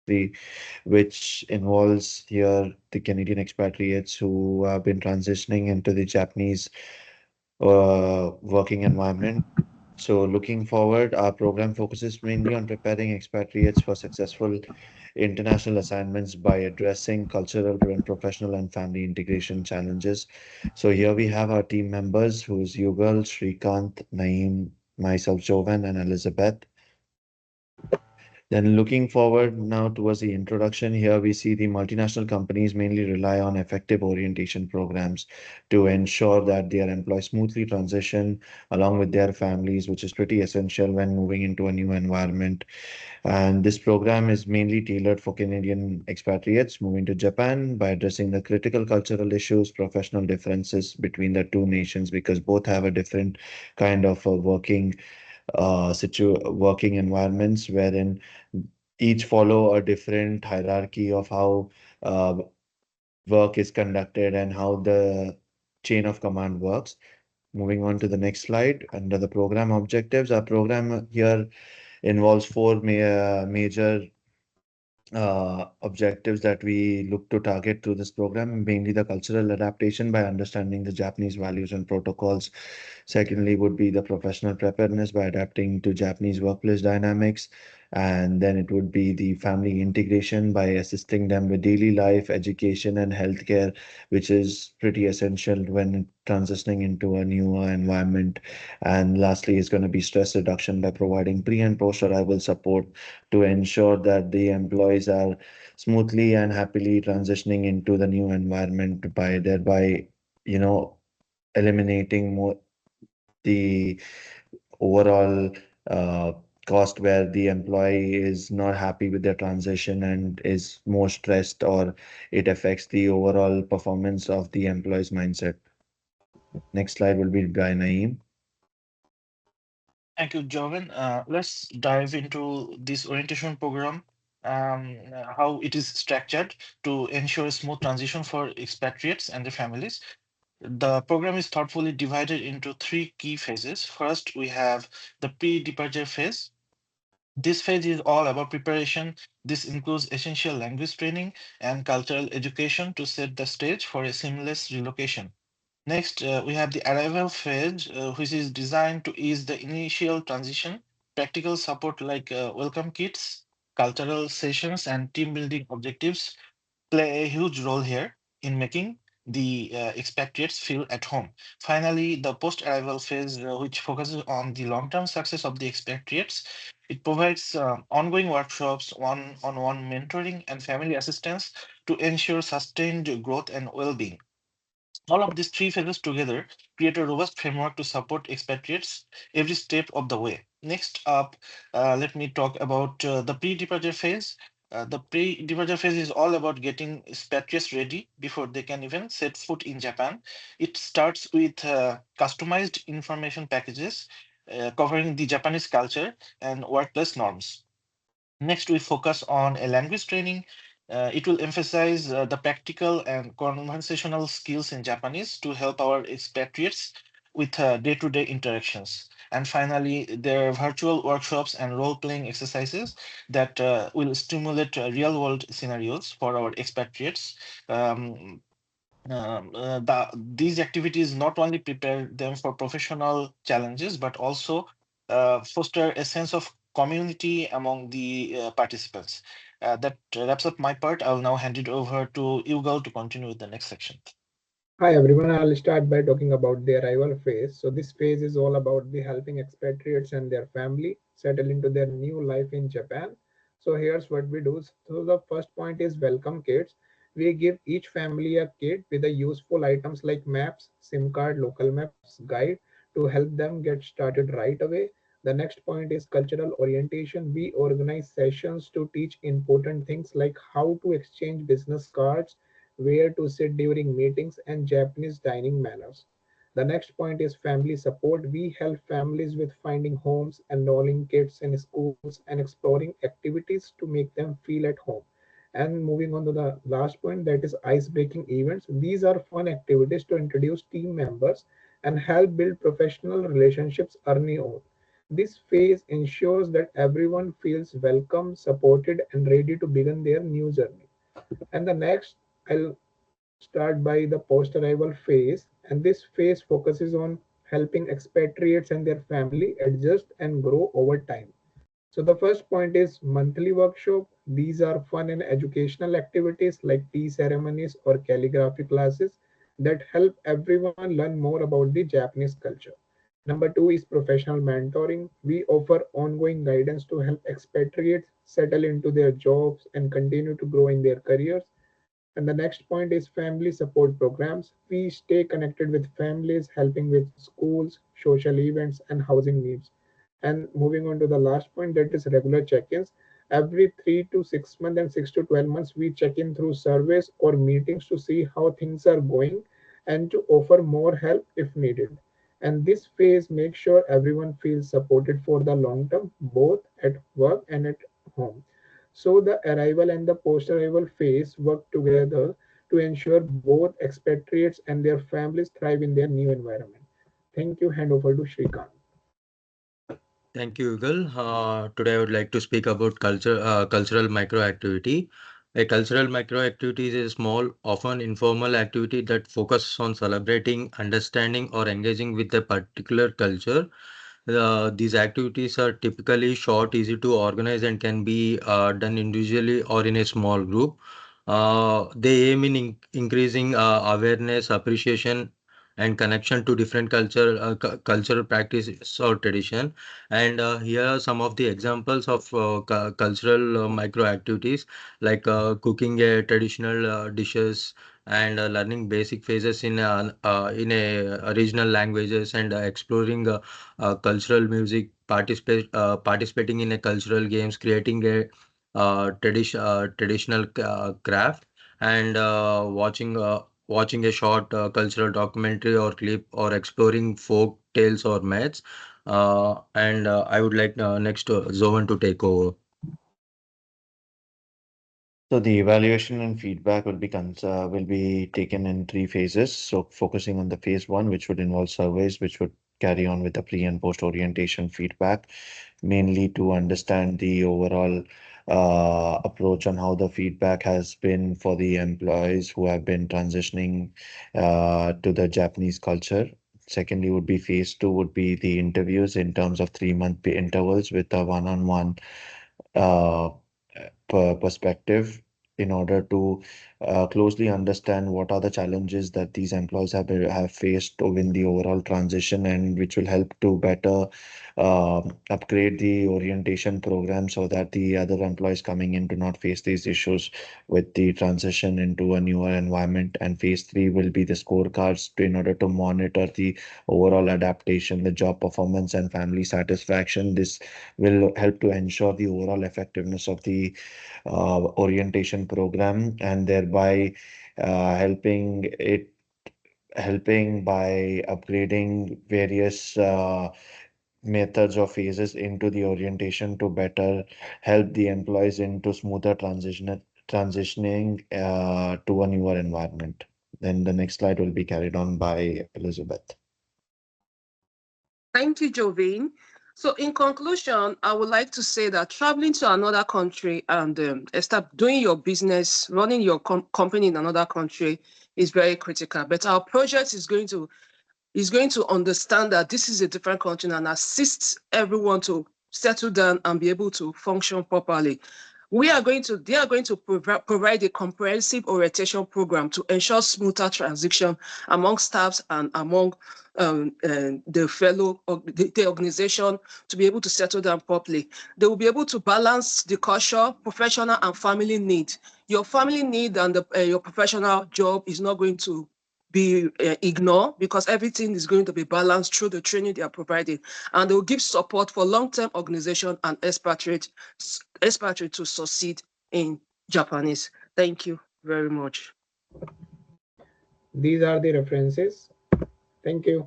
industry, which involves here the Canadian expatriates who have been transitioning into the Japanese working environment. So, looking forward, our program focuses mainly on preparing expatriates for successful international assignments by addressing cultural and professional and family integration challenges. So, here we have our team members, who's Yugal, Shrikant, Naeem, myself, Jovan, and Elizabeth. Then looking forward now towards the introduction, here we see the multinational companies mainly rely on effective orientation programs to ensure that their employees smoothly transition along with their families, which is pretty essential when moving into a new environment. And this program is mainly tailored for Canadian expatriates moving to Japan by addressing the critical cultural issues, professional differences between the two nations, because both have a different kind of working environments wherein each follow a different hierarchy of how uh, work is conducted and how the chain of command works. Moving on to the next slide, under the program objectives, our program here involves four major objectives that we look to target through this program, mainly the cultural adaptation by understanding the Japanese values and protocols. Secondly, would be the professional preparedness by adapting to Japanese workplace dynamics. And then it would be the family integration by assisting them with daily life, education, and healthcare, which is pretty essential when transitioning into a newer environment. And lastly, is going to be stress reduction by providing pre and post arrival support to ensure that the employees are smoothly and happily transitioning into the new environment by thereby, you know, eliminating more the overall uh, cost where the employee is not happy with their transition and is more stressed, or it affects the overall performance of the employee's mindset. Next slide will be by Naeem. Thank you, Jovan. Let's dive into this orientation program, how it is structured to ensure a smooth transition for expatriates and their families. The program is thoughtfully divided into three key phases. First, we have the pre-departure phase. This phase is all about preparation. This includes essential language training and cultural education to set the stage for a seamless relocation. Next, we have the arrival phase, which is designed to ease the initial transition. Practical support like welcome kits, cultural sessions, and team building objectives play a huge role here in making the expatriates feel at home. Finally, the post-arrival phase, which focuses on the long-term success of the expatriates, it provides ongoing workshops, one-on-one mentoring, and family assistance to ensure sustained growth and well-being. All of these three phases together create a robust framework to support expatriates every step of the way. Next up, let me talk about the pre-departure phase. The pre-departure phase is all about getting expatriates ready before they can even set foot in Japan. It starts with customized information packages covering the Japanese culture and workplace norms. Next, we focus on a language training. It will emphasize the practical and conversational skills in Japanese to help our expatriates with day-to-day interactions. And finally, there are virtual workshops and role-playing exercises that will stimulate real-world scenarios for our expatriates. Um, these activities not only prepare them for professional challenges, but also foster a sense of community among the participants. That wraps up my part. I'll now hand it over to Yugal to continue with the next section. Hi everyone, I'll start by talking about the arrival phase. So this phase is all about the helping expatriates and their family settle into their new life in Japan. So here's what we do. So the first point is welcome kits. We give each family a kit with the useful items like maps, SIM card, local maps, guide to help them get started right away. The next point is cultural orientation. We organize sessions to teach important things like how to exchange business cards, where to sit during meetings, and Japanese dining manners. The next point is family support. We help families with finding homes, enrolling kids in schools, and exploring activities to make them feel at home. And moving on to the last point, that is ice breaking events. These are fun activities to introduce team members and help build professional relationships early on. This phase ensures that everyone feels welcome, supported, and ready to begin their new journey. And the next, I'll start by the post arrival phase. And this phase focuses on helping expatriates and their family adjust and grow over time. So the first point is monthly workshop. These are fun and educational activities like tea ceremonies or calligraphy classes that help everyone learn more about the Japanese culture. Number two is professional mentoring. We offer ongoing guidance to help expatriates settle into their jobs and continue to grow in their careers. And the next point is family support programs. We stay connected with families, helping with schools, social events, and housing needs. And moving on to the last point, that is regular check-ins. Every 3 to 6 months and 6 to 12 months, we check in through surveys or meetings to see how things are going and to offer more help if needed. And this phase makes sure everyone feels supported for the long term, both at work and at home. So the arrival and the post-arrival phase work together to ensure both expatriates and their families thrive in their new environment. Thank you. Hand over to Shrikant. Thank you, Yugal. Today I would like to speak about cultural microactivity. A cultural microactivity is a small, often informal activity that focuses on celebrating, understanding, or engaging with a particular culture. These activities are typically short, easy to organize, and can be done individually or in a small group. They aim in increasing awareness, appreciation, and connection to different cultural practices or tradition. And here are some of the examples of cultural micro activities like cooking a traditional dishes and learning basic phrases in a regional languages and exploring cultural music, participating in a cultural games, creating a traditional craft, and watching a short cultural documentary or clip, or exploring folk tales or myths. And I would like next Zohan to take over. So the evaluation and feedback will be taken in three phases. So focusing on the phase one, which would involve surveys, which would carry on with the pre and post orientation feedback, mainly to understand the overall approach on how the feedback has been for the employees who have been transitioning to the Japanese culture. Secondly, would be phase two, would be the interviews in terms of 3 month intervals with a one-on-one uh, perspective in order to closely understand what are the challenges that these employees have faced in the overall transition, and which will help to better upgrade the orientation program so that the other employees coming in do not face these issues with the transition into a newer environment. And phase three will be the scorecards in order to monitor the overall adaptation, the job performance, and family satisfaction. This will help to ensure the overall effectiveness of the orientation program, and thereby helping by upgrading various methods or phases into the orientation to better help the employees into smoother transitioning to a newer environment. Then the next slide will be carried on by Elizabeth. Thank you, Jovine. So, in conclusion, I would like to say that traveling to another country and start doing your business, running your company in another country is very critical. But our project is going to understand that this is a different country and assist everyone to settle down and be able to function properly. They are going to provide a comprehensive orientation program to ensure smoother transition among staffs and among the organization to be able to settle down properly. They will be able to balance the culture, professional and family need. Your family need and your professional job is not going to be ignored, because everything is going to be balanced through the training they are providing, and they will give support for long-term organization and expatriate to succeed in Japanese. Thank you very much. These are the references. Thank you.